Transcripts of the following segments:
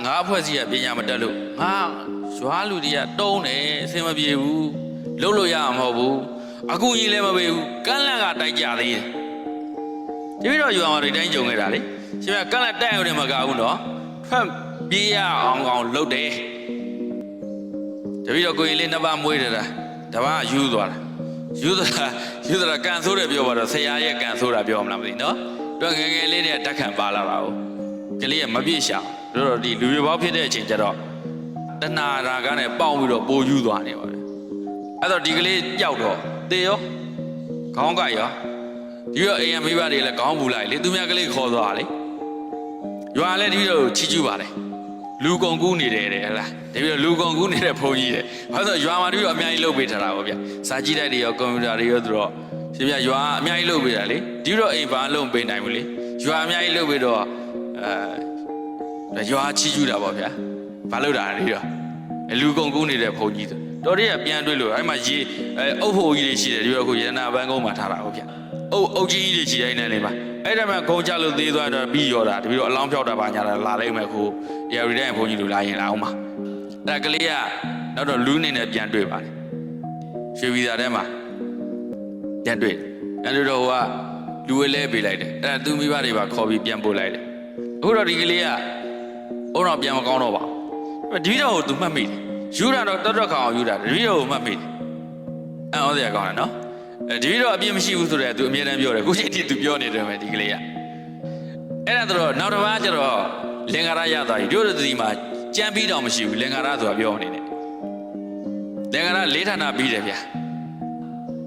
ငါအဖွဲ့အစည်းကပညာမတက်လို့ငါရွာလူတွေကတုံးတယ်အဆင်မပြေဘူးလှုပ်လို့ရမှာမဟုတ်ဘူးအခုကြီးလည်းမပေးဘူးကန့်လန့်ကတိုက်ကြသေးတယ်ဒီပြီးတော့ရွာမှာတိုင်းကြုံခဲ့တာလေရှင်ကကန့်လန့်တိုက်ရတယ်မကဘူးနော်ဖက်ပြေးရအောင်လှုပ်တယ်တပြီးတော့ကိုရင်လေးနှစ်ပါးမွေးတယ်လားတပါးယူသွားတာယူတာကန်ဆိုးတယ်ပြောပါတော့ဆရာရဲ့ကန်ဆိုးတာပြောမလားမသိနော်တော့ငယ်ငယ်လေးတဲ့တက်ခံပါလာပါဦးကလေးကမပြည့်ရှာတော့ဒီလူတွေပေါင်းဖြစ်တဲ့အချိန်ကျတော့တဏှာရာကနဲ့ပေါင်းပြီးတော့ပိုးယူသွားနေပါပဲအဲ့တော့ဒီကလေးကြောက်တော့တေရောခေါင်းကရောဒီတော့အိမ်ရမိဘတွေလည်းခေါင်းပူလိုက်လေသူများကလေးခေါ်သွားလေရွာလည်းဒီလိုချီကျူးပါလေလူကုန်ကူးနေတယ်တဲ့ဟလားဒီပြီးတော့လူကုန်ကူးနေတဲ့ဘုန်းကြီးတဲ့ဘာလို့ရွာမှာတို့အများကြီးလုပ်ပေးထားတာပေါ့ဗျစာကြည့်တိုက်တွေရောကွန်ပျူတာတွေရောသူတော့ရှင်ပြရွာအများကြီးလုပ်ပေးတာလေဒီတော့အိမ်ဘာလုံးပေးနိုင်ဘူးလေရွာအများကြီးလုပ်ပေးတော့ရွာချီကျူးတာပေါ့ဗျဘာလုပ်တာလဲတော့လူကုန်ကူးနေတဲ့ဘုန်းကြီးတော်တွေကပြန်တွေ့လို့အဲ့မှာရေအုပ်ဖို့ကြီးတွေရှိတယ်ဒီတော့အခုရတနာဘန်းကုန်းမှာထားတာဟုတ်ဗျအုပ်ကြီးတွေရှိတိုင်းနဲ့လေပါအဲ့ဒါမှခုံချလို့သေးသွားတော့ပြီးရောတာတပြီးတော့အလောင်းဖြောက်တာပါညာတာလာလိုက်မယ်ခုတရားရီတိုင်းဘုန်းကြီးလူလာရင်လာအောင်ပါအဲ့ကလေးကနောက်တော့လူနေနဲ့ပြန်တွေ့ပါတယ်ရွှေပြည်သာထဲမှာပြန်တွေ့အဲ့လိုတော့ဟိုကလူဝဲလဲပေးလိုက်တယ်အဲ့ဒါသူမိဘတွေပါခေါ်ပြီးပြန်ပို့လိုက်တယ်အခုတော့ဒီကလေးကအုံတော့ပြန်မကောင်းတော့ပါဘူးဒီတော့သူမှတ်မိတယ်ယူတာတော့တော်ခါအောင်ယူတာဒီတော့မှတ်မိတယ်အဲ့ဟောစရာကောင်းတယ်နော်ဒီတော့အပြစ်မရှိဘူးဆိုတော့သူအမြဲတမ်းပြောတယ်ခုချိန်ထိသူပြောနေတယ်မယ်ဒီကလေးကအဲ့ဒါတော့နောက်တစ်ပါးကျတော့လင်္ကာရရသွားပြီတို့တို့ဒီမှာကြမ်းပြီးတော့မရှိဘူးလင်္ကာရဆိုတာပြောနေတယ်လင်္ကာရ၄ဌာနပြီးတယ်ဗျာ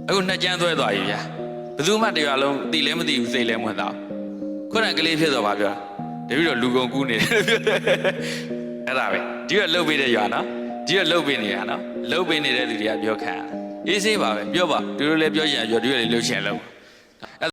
အခုနှစ်ကြမ်းသွဲသွားပြီဗျာဘယ်သူမှတရားလုံးသိလဲမသိဘူးစိတ်လဲမဝင်တော့ခုနကလေးဖြစ်တော့ဗာပြောတပြီးတော့လူကုန်ကူးနေတယ်အဲ့ဒါပဲဒီကလှုပ်ပေးတဲ့ရွာနော်ဒီကလှုပ်ပေးနေတာနော်လှုပ်ပေးနေတဲ့လူတွေကပြောခံအေးဆေးပါပဲပြောပါသူတို့လည်းပြောချင်ပြောဒီကလေးလှုပ်ချင်လှုပ်